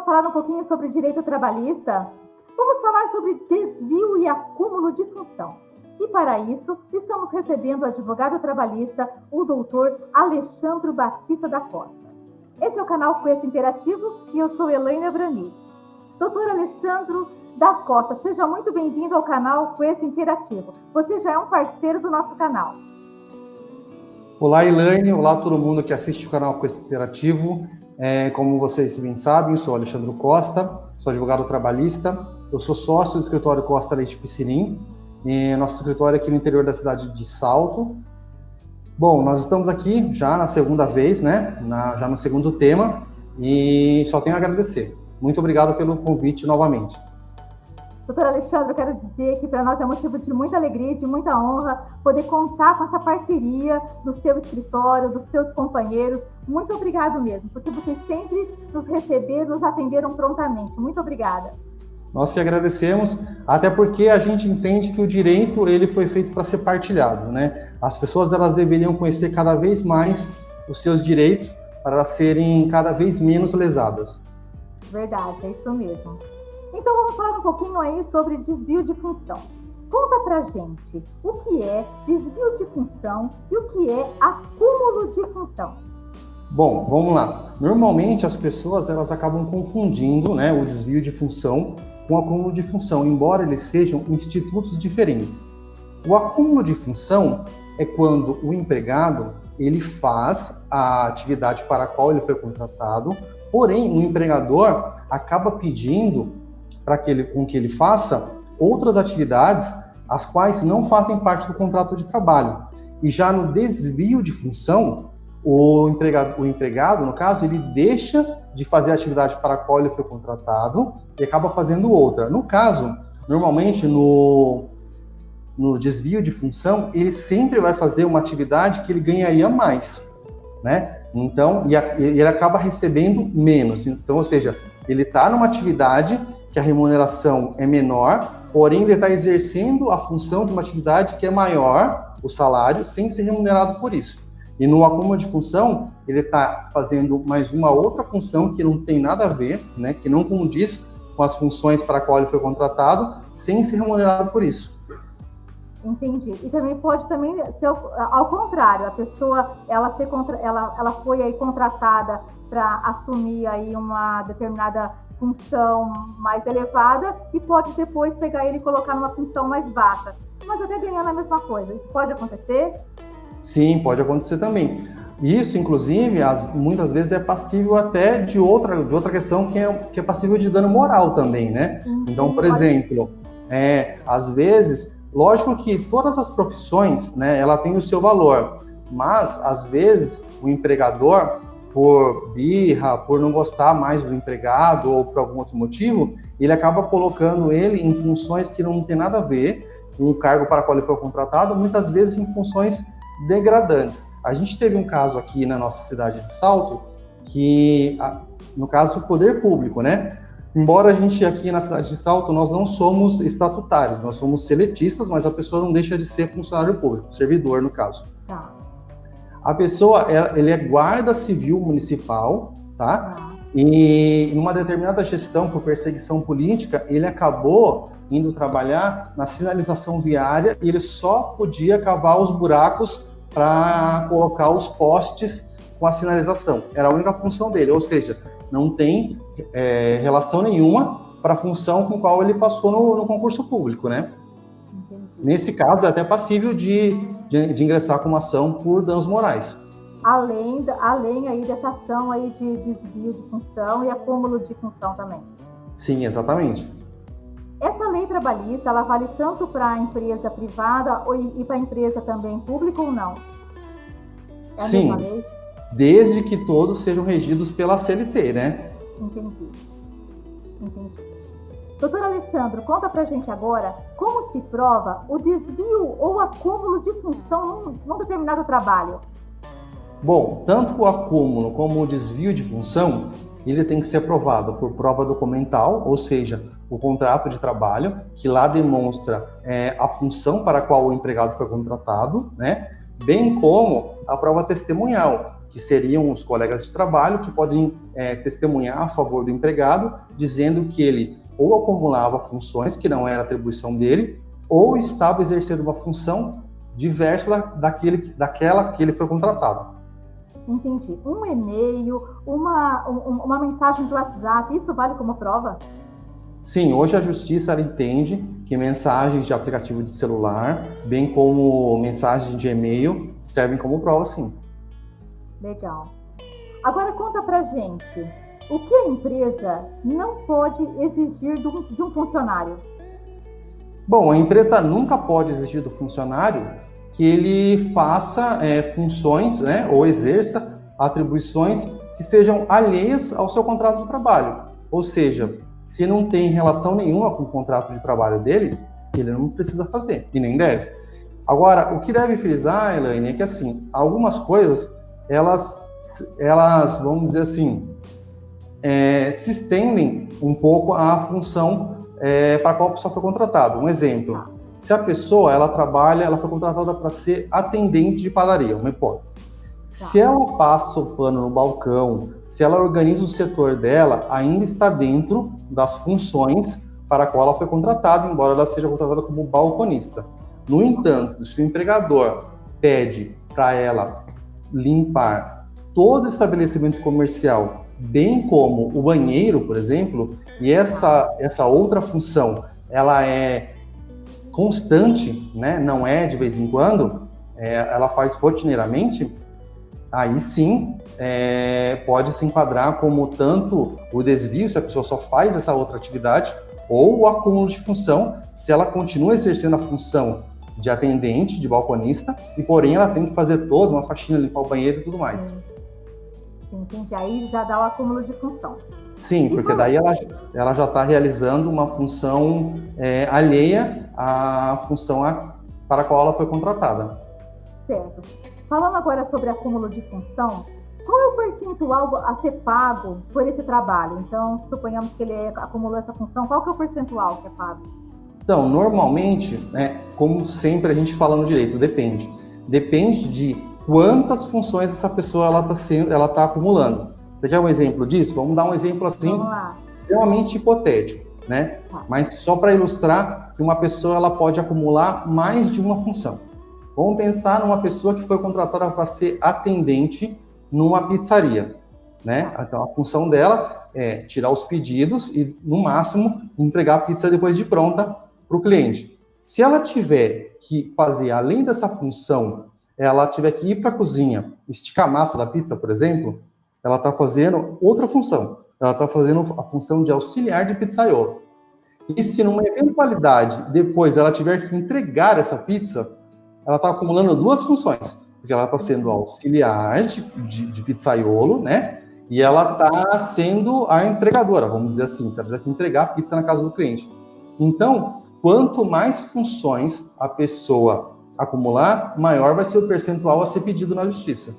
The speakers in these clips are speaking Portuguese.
falar um pouquinho sobre direito trabalhista? Vamos falar sobre desvio e acúmulo de função. E para isso, estamos recebendo o advogado trabalhista, o doutor Alexandro Batista da Costa. Esse é o canal Quest Interativo e eu sou Elaine Abrami. Doutor Alexandro da Costa, seja muito bem-vindo ao canal Quest Interativo. Você já é um parceiro do nosso canal. Olá, Elaine. Olá, todo mundo que assiste o canal Quest Interativo. Como vocês bem sabem, eu sou Alexandre Costa, sou advogado trabalhista. Eu sou sócio do escritório Costa Leite Piscinim. Nosso escritório é aqui no interior da cidade de Salto. Bom, nós estamos aqui já na segunda vez, né? Já no segundo tema, e só tenho a agradecer. Muito obrigado pelo convite novamente. Doutor Alexandre, eu quero dizer que para nós é motivo de muita alegria e de muita honra poder contar com essa parceria do seu escritório, dos seus companheiros. Muito obrigado mesmo, porque vocês sempre nos receberam, nos atenderam prontamente. Muito obrigada. Nós que agradecemos, até porque a gente entende que o direito ele foi feito para ser partilhado, né? As pessoas elas deveriam conhecer cada vez mais os seus direitos para serem cada vez menos lesadas. Verdade, é isso mesmo. Então vamos falar um pouquinho aí sobre desvio de função. Conta pra gente o que é desvio de função e o que é acúmulo de função. Bom, vamos lá. Normalmente as pessoas elas acabam confundindo, né, o desvio de função com o acúmulo de função, embora eles sejam institutos diferentes. O acúmulo de função é quando o empregado ele faz a atividade para a qual ele foi contratado, porém o empregador acaba pedindo para que ele faça outras atividades as quais não fazem parte do contrato de trabalho. E já no desvio de função, o empregado, no caso, ele deixa de fazer a atividade para a qual ele foi contratado e acaba fazendo outra. No caso, normalmente, no desvio de função, ele sempre vai fazer uma atividade que ele ganharia mais, né? Então, e ele acaba recebendo menos. Então, ou seja, ele está numa atividade que a remuneração é menor, porém ele está exercendo a função de uma atividade que é maior, o salário, sem ser remunerado por isso. E no acúmulo de função, ele está fazendo mais uma outra função que não tem nada a ver, né, que não condiz com as funções para a qual ele foi contratado, sem ser remunerado por isso. Entendi. E também pode ser ao contrário, a pessoa ela foi aí contratada para assumir aí uma determinada função mais elevada e pode depois pegar ele e colocar numa função mais baixa, mas até ganhando a mesma coisa. Isso pode acontecer? Sim, pode acontecer também. Isso, inclusive, muitas vezes é passível até de outra questão que é passível de dano moral também, né? Então, por exemplo, às vezes, lógico que todas as profissões, né, ela tem o seu valor, mas às vezes o empregador, por birra, por não gostar mais do empregado ou por algum outro motivo, ele acaba colocando ele em funções que não tem nada a ver com o cargo para o qual ele foi contratado, muitas vezes em funções degradantes. A gente teve um caso aqui na nossa cidade de Salto, que, no caso, o poder público, né? Embora a gente aqui na cidade de Salto, nós não somos estatutários, nós somos seletistas, mas a pessoa não deixa de ser funcionário público, servidor no caso. Tá. A pessoa, ele é guarda civil municipal, tá? E numa determinada gestão por perseguição política, ele acabou indo trabalhar na sinalização viária e ele só podia cavar os buracos para colocar os postes com a sinalização. Era a única função dele, ou seja, não tem relação nenhuma para a função com a qual ele passou no concurso público, né? Entendi. Nesse caso, é até passível de ingressar com uma ação por danos morais. Além aí dessa ação aí de desvio de função e acúmulo de função também. Sim, exatamente. Essa lei trabalhista, ela vale tanto para a empresa privada e para a empresa também pública ou não? É a Sim, mesma lei? Desde que todos sejam regidos pela CLT, né? Entendi. Doutor Alexandre, conta pra gente agora como se prova o desvio ou acúmulo de função num determinado trabalho. Bom, tanto o acúmulo como o desvio de função, ele tem que ser provado por prova documental, ou seja, o contrato de trabalho, que lá demonstra a função para a qual o empregado foi contratado, né? Bem como a prova testemunhal, que seriam os colegas de trabalho, que podem testemunhar a favor do empregado, dizendo que ele ou acumulava funções que não era atribuição dele, ou estava exercendo uma função diversa daquela que ele foi contratado. Entendi. Um e-mail, uma mensagem de WhatsApp, isso vale como prova? Sim, hoje a Justiça ela entende que mensagens de aplicativo de celular, bem como mensagens de e-mail, servem como prova, sim. Legal. Agora conta pra gente, o que a empresa não pode exigir de um funcionário? Bom, a empresa nunca pode exigir do funcionário que ele faça funções, né, ou exerça atribuições que sejam alheias ao seu contrato de trabalho. Ou seja, se não tem relação nenhuma com o contrato de trabalho dele, ele não precisa fazer, e nem deve. Agora, o que deve frisar, Elaine, é que assim, algumas coisas, elas vamos dizer assim, se estendem um pouco à função para a qual a pessoa foi contratada. Um exemplo, se a pessoa ela foi contratada para ser atendente de padaria, uma hipótese. Se ela passa o pano no balcão, se ela organiza o setor dela, ainda está dentro das funções para a qual ela foi contratada, embora ela seja contratada como balconista. No entanto, se o empregador pede para ela limpar todo o estabelecimento comercial, bem como o banheiro, por exemplo, e essa outra função, ela é constante, né? Não é de vez em quando, ela faz rotineiramente, aí sim pode se enquadrar como tanto o desvio, se a pessoa só faz essa outra atividade, ou o acúmulo de função, se ela continua exercendo a função de atendente, de balconista, e porém ela tem que fazer toda uma faxina, limpar o banheiro e tudo mais. Sim, entendi. Aí já dá o acúmulo de função. Sim, porque daí ela já está realizando uma função alheia à função para a qual ela foi contratada. Certo. Falando agora sobre acúmulo de função, qual é o percentual a ser pago por esse trabalho? Então, suponhamos que ele acumulou essa função, qual que é o percentual que é pago? Então, normalmente, como sempre a gente fala no direito, depende. Depende de quantas funções essa pessoa ela tá acumulando. Você quer um exemplo disso? Vamos dar um exemplo assim, extremamente hipotético, né? Mas só para ilustrar que uma pessoa ela pode acumular mais de uma função. Vamos pensar numa pessoa que foi contratada para ser atendente numa pizzaria, né? Então a função dela é tirar os pedidos e, no máximo, entregar a pizza depois de pronta para o cliente. Se ela tiver que fazer, além dessa função, ela tiver que ir para a cozinha, esticar a massa da pizza, por exemplo, ela está fazendo outra função. Ela está fazendo a função de auxiliar de pizzaiolo. E se numa eventualidade, depois ela tiver que entregar essa pizza, ela está acumulando duas funções. Porque ela está sendo auxiliar de pizzaiolo, né? E ela está sendo a entregadora, vamos dizer assim. Ela vai ter que entregar a pizza na casa do cliente. Então, quanto mais funções a pessoa acumular, maior vai ser o percentual a ser pedido na justiça.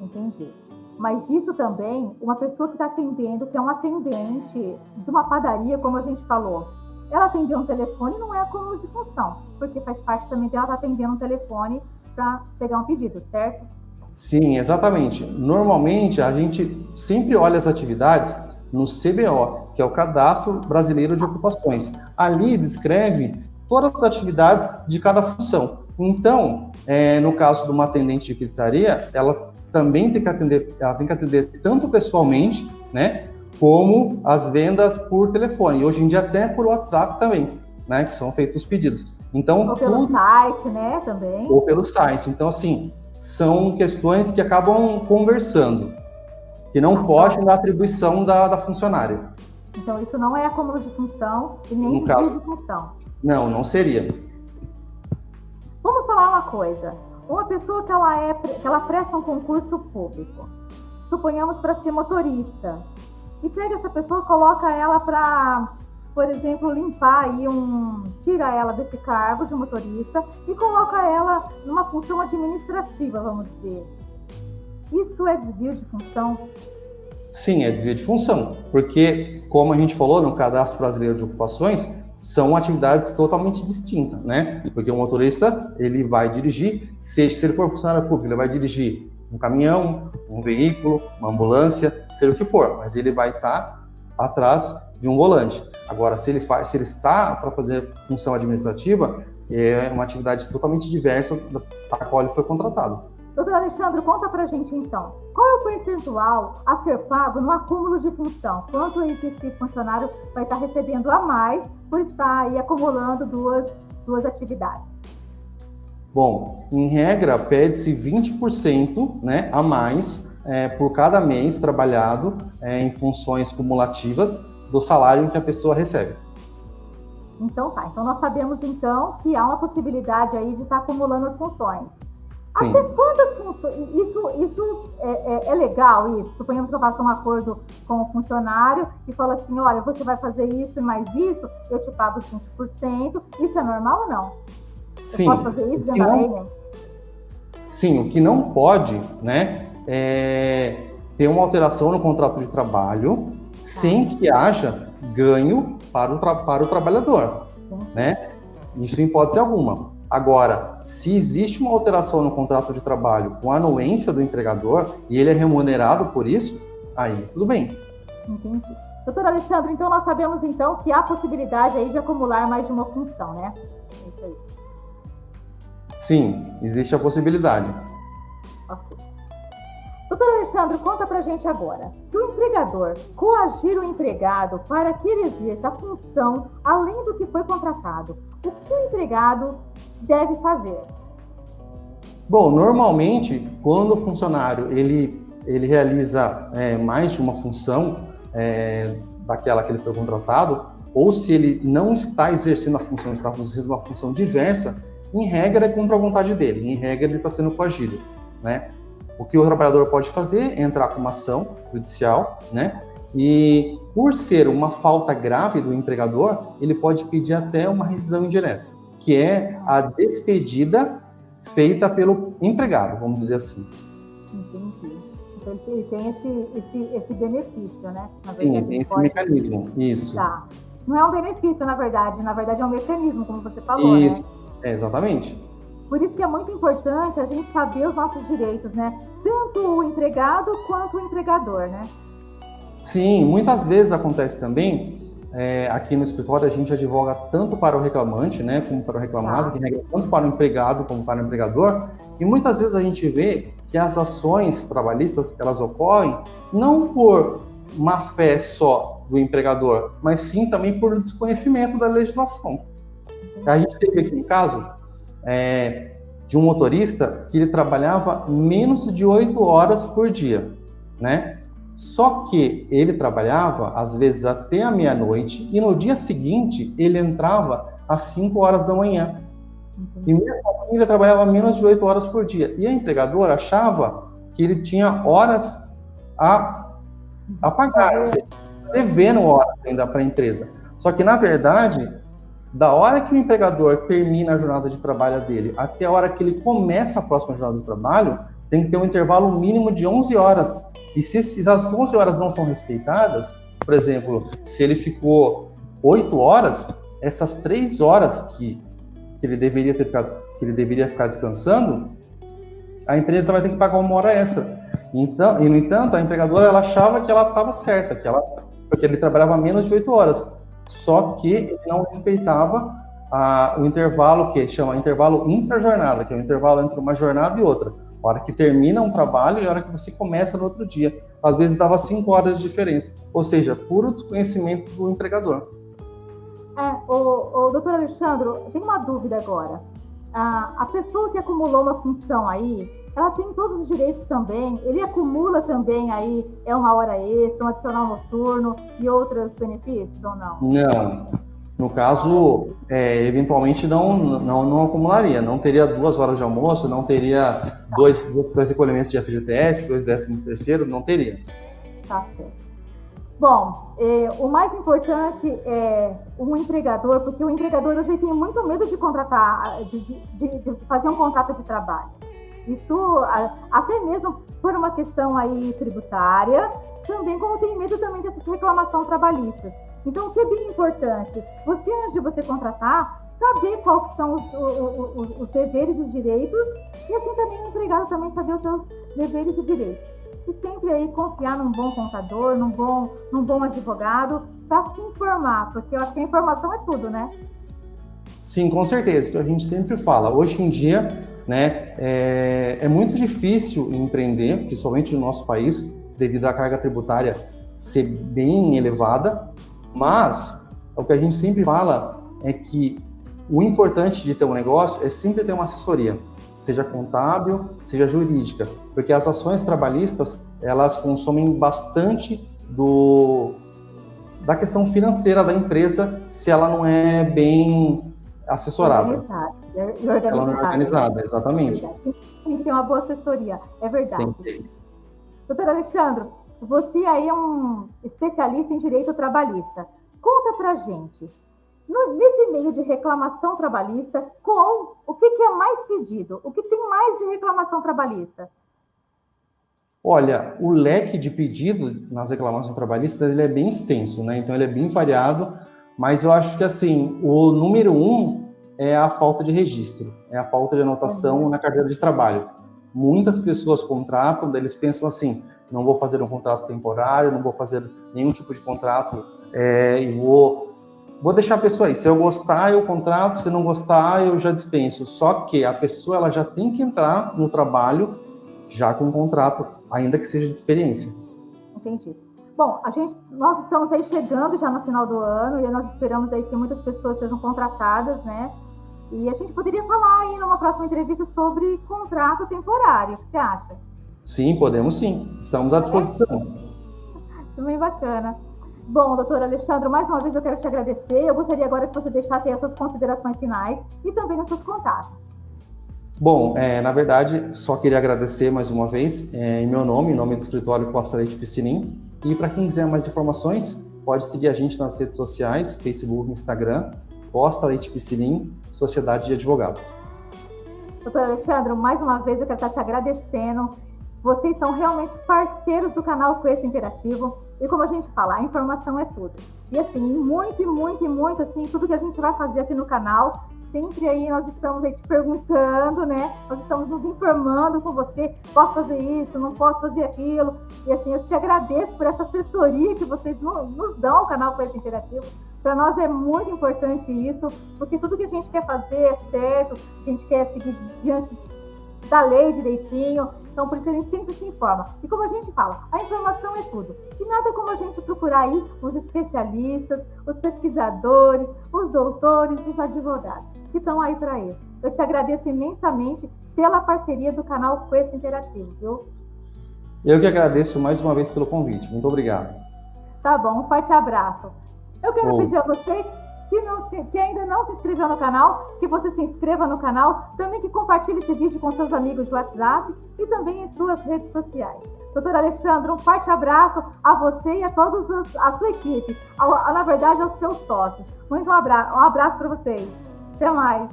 Entendi. Mas isso também, uma pessoa que está atendendo, que é um atendente de uma padaria, como a gente falou, ela atender um telefone não é acúmulo de função, porque faz parte também dela estar atendendo um telefone para pegar um pedido, certo? Sim, exatamente. Normalmente, a gente sempre olha as atividades no CBO, que é o Cadastro Brasileiro de Ocupações. Ali descreve todas as atividades de cada função. Então, no caso de uma atendente de pizzaria, ela também tem que atender tanto pessoalmente, né, como as vendas por telefone. E hoje em dia até por WhatsApp também, né, que são feitos os pedidos. Então, ou pelo site, né, também. Ou pelo site. Então, assim, são questões que acabam conversando, que não fogem da atribuição da funcionária. Então, isso não é acúmulo de função e nem desvio de função. Não seria. Vamos falar uma coisa. Uma pessoa que ela presta um concurso público, suponhamos para ser motorista, e pega essa pessoa e coloca ela para, por exemplo, limpar aí tira ela desse cargo de motorista e coloca ela numa função administrativa, vamos dizer. Isso é desvio de função? Sim, é desvio de função, porque, como a gente falou no Cadastro Brasileiro de Ocupações, são atividades totalmente distintas, né? Porque o motorista, ele vai dirigir, se ele for funcionário público, ele vai dirigir um caminhão, um veículo, uma ambulância, seja o que for, mas ele vai estar atrás de um volante. Agora, se ele está para fazer função administrativa, é uma atividade totalmente diversa da qual ele foi contratado. Doutor Alexandre, conta pra gente então, qual é o percentual a ser pago no acúmulo de função? Quanto esse funcionário vai estar recebendo a mais por estar aí acumulando duas atividades? Bom, em regra, pede-se 20%, né, a mais por cada mês trabalhado em funções cumulativas do salário que a pessoa recebe. Então tá, então nós sabemos então que há uma possibilidade aí de estar acumulando as funções. Sim. Até quantas funções? Isso é legal, isso? Suponhamos que eu faça um acordo com o funcionário e falo assim, olha, você vai fazer isso e mais isso, eu te pago 20%. Isso é normal ou não? Sim. Eu posso fazer isso dentro da lei, né? Sim, o que não pode, né, é ter uma alteração no contrato de trabalho sem que haja ganho para o trabalhador, né? Isso em hipótese alguma. Agora, se existe uma alteração no contrato de trabalho com a anuência do empregador e ele é remunerado por isso, aí tudo bem. Entendi. Doutor Alexandre, então nós sabemos então que há possibilidade aí de acumular mais de uma função, né? É isso aí. Sim, existe a possibilidade. Ok. Doutor Alexandre, conta pra gente agora. Se o empregador coagir o empregado para que ele exerça a função além do que foi contratado, o que o empregado deve fazer? Bom, normalmente, quando o funcionário ele realiza mais de uma função daquela que ele foi contratado, ou se ele não está exercendo a função, está exercendo uma função diversa, em regra é contra a vontade dele, em regra ele está sendo coagido, né? O que o trabalhador pode fazer é entrar com uma ação judicial, né? E por ser uma falta grave do empregador, ele pode pedir até uma rescisão indireta, que é a despedida feita pelo empregado, vamos dizer assim. Entendi. Então ele tem esse benefício, né? Sim, tem esse mecanismo, isso. Tá. Não é um benefício, na verdade é um mecanismo, como você falou, isso. né? Exatamente. Por isso que é muito importante a gente saber os nossos direitos, né? Tanto o empregado quanto o empregador, né? Sim, muitas vezes acontece também, aqui no escritório a gente advoga tanto para o reclamante, né, como para o reclamado, que regra tanto para o empregado como para o empregador, e muitas vezes a gente vê que as ações trabalhistas, elas ocorrem não por má fé só do empregador, mas sim também por desconhecimento da legislação. A gente teve aqui um caso de um motorista que ele trabalhava menos de 8 horas por dia, né? Só que ele trabalhava, às vezes, até a meia-noite e no dia seguinte ele entrava às 5 horas da manhã. E mesmo assim ele trabalhava menos de 8 horas por dia. E a empregadora achava que ele tinha horas a pagar, devendo horas ainda para a empresa. Só que, na verdade, da hora que o empregador termina a jornada de trabalho dele até a hora que ele começa a próxima jornada de trabalho, tem que ter um intervalo mínimo de 11 horas. E se as 11 horas não são respeitadas, por exemplo, se ele ficou 8 horas, essas 3 horas que ele deveria ficar descansando, a empresa vai ter que pagar 1 hora extra. Então, e no entanto, a empregadora ela achava que ela estava certa, porque ele trabalhava menos de 8 horas. Só que ele não respeitava o intervalo que chama intervalo intra-jornada, que é o intervalo entre uma jornada e outra. A hora que termina um trabalho e a hora que você começa no outro dia. Às vezes dava 5 horas de diferença. Ou seja, puro desconhecimento do empregador. Doutor Alexandre, tem uma dúvida agora. A pessoa que acumulou uma função aí, ela tem todos os direitos também? Ele acumula também aí, 1 hora extra, um adicional noturno e outros benefícios ou não? Não. No caso, eventualmente não acumularia. Não teria 2 horas de almoço, não teria dois recolhimentos de FGTS, 2 13º, não teria. Tá certo. Bom, o mais importante é um empregador, porque o empregador hoje tem muito medo de contratar, de fazer um contrato de trabalho. Isso até mesmo por uma questão aí tributária, também como tem medo também dessas reclamações trabalhistas. Então, o que é bem importante, você, antes de você contratar, saber quais são os deveres e os direitos, e assim também o empregado também saber os seus deveres e direitos. E sempre aí confiar num bom contador, num bom advogado, para se informar, porque eu acho que a informação é tudo, né? Sim, com certeza, que a gente sempre fala. Hoje em dia, né, é muito difícil empreender, principalmente no nosso país, devido à carga tributária ser bem elevada, mas o que a gente sempre fala é que o importante de ter um negócio é sempre ter uma assessoria, seja contábil, seja jurídica, porque as ações trabalhistas, elas consomem bastante da questão financeira da empresa, se ela não é bem assessorada. Se ela não é organizada, exatamente. Tem que ter uma boa assessoria, é verdade. Doutor Alexandre, você aí é um especialista em direito trabalhista. Conta pra gente, nesse meio de reclamação trabalhista, o que é mais pedido? O que tem mais de reclamação trabalhista? Olha, o leque de pedido nas reclamações trabalhistas ele é bem extenso, né? Então ele é bem variado, mas eu acho que assim, o número 1 é a falta de registro, é a falta de anotação na carteira de trabalho. Muitas pessoas contratam, daí eles pensam assim, não vou fazer um contrato temporário, não vou fazer nenhum tipo de contrato e vou deixar a pessoa aí. Se eu gostar, eu contrato, se não gostar, eu já dispenso. Só que a pessoa ela já tem que entrar no trabalho já com um contrato, ainda que seja de experiência. Entendi. Bom, nós estamos aí chegando já no final do ano e nós esperamos aí que muitas pessoas sejam contratadas, né? E a gente poderia falar aí numa próxima entrevista sobre contrato temporário. O que você acha? Sim, podemos sim. Estamos à disposição. Bem bacana. Bom, doutor Alexandre, mais uma vez eu quero te agradecer. Eu gostaria agora que você deixasse aí as suas considerações finais e também os seus contatos. Bom, na verdade, só queria agradecer mais uma vez em meu nome, em nome do escritório Costa Leite Piscinim. E para quem quiser mais informações, pode seguir a gente nas redes sociais, Facebook, Instagram, Costa Leite Piscinim, Sociedade de Advogados. Doutor Alexandre, mais uma vez eu quero estar te agradecendo. Vocês são realmente parceiros do canal Quest Interativo. E como a gente fala, a informação é tudo. E assim, muito, assim, tudo que a gente vai fazer aqui no canal, sempre aí nós estamos aí te perguntando, né? Nós estamos nos informando com você, posso fazer isso, não posso fazer aquilo. E assim, eu te agradeço por essa assessoria que vocês nos dão ao canal Quest Interativo. Para nós é muito importante isso, porque tudo que a gente quer fazer é certo, a gente quer seguir diante da lei direitinho, então por isso a gente sempre se informa. E como a gente fala, a informação é tudo. E nada como a gente procurar aí os especialistas, os pesquisadores, os doutores, os advogados, que estão aí para isso. Eu te agradeço imensamente pela parceria do canal Quest Interativo, viu? Eu que agradeço mais uma vez pelo convite. Muito obrigado. Tá bom, um forte abraço. Eu quero pedir a você que ainda não se inscreveu no canal, que você se inscreva no canal, também que compartilhe esse vídeo com seus amigos de WhatsApp e também em suas redes sociais. Doutor Alexandre, um forte abraço a você e a todos a sua equipe, na verdade aos seus sócios. Um abraço para vocês. Até mais.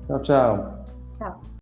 Tchau, tchau. Tchau.